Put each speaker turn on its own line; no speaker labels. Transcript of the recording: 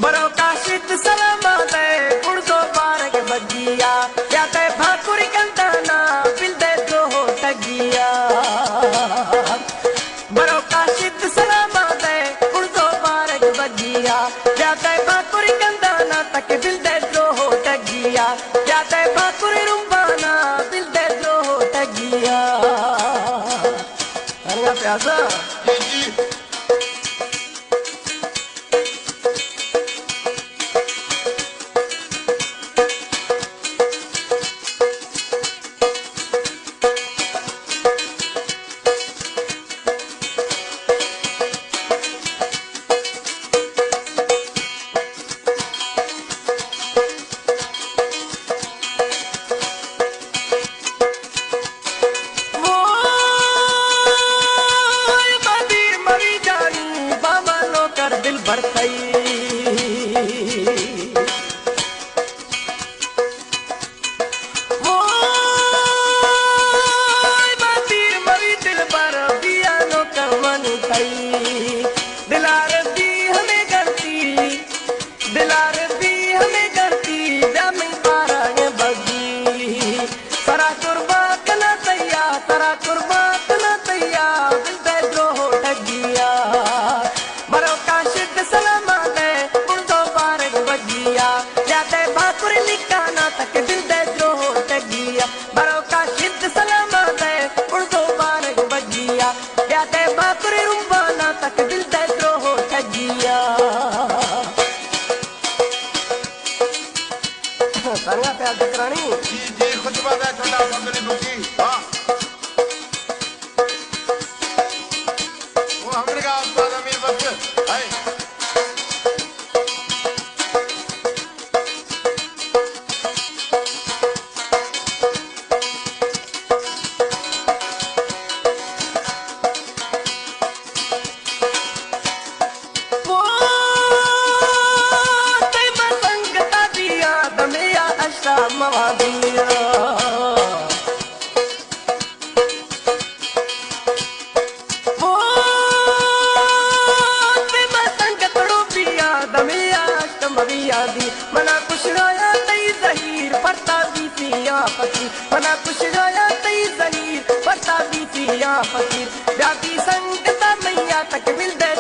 बरो काशित सलामत कुड़ो बारक बगिया या ते भाकुर कंदना बिलदे जो हो तगिया बरो काशित सलामत कुड़ो बारक बगिया या ते भाकुर कंदना तक बिलदे जो हो तगिया या ते भाकुर रुंबाना बिलदे जो हो तगिया अरे प्यासा दिल भरतई वो बाती मरी दिल पर दिया नो करवन थई दिलार दी हमें करती दिलार दी हमें करती जामी पारा ये बगी सरा कुर्बात न तैया सरा कुर्बात न तैया दिल दे जो हो ठगिया बरो काशिद सलामत कुड़ो बारक बगिया जाते भाकुर निकाना तक दिल दे जो हो तगिया बरो काशिद सलामत कुड़ो बारक बगिया जाते भाकुर रुंबाना तक दिल दे जो हो तगिया संगा प्यार दिकरानी
जी जी खुतबा दा छोटा फकरी बुकी हां वो हमरे का उस्ताद अमीर बख्श है
मवादिया वो ते संगत रूपिया दमिया अष्टमविया दी मना कुछ रोया तई जहीर पड़ता भी पिया फकीर मना कुछ रोया तई जहीर पड़ता भी पिया फकीर व्यापी संगत मैया तक मिल दे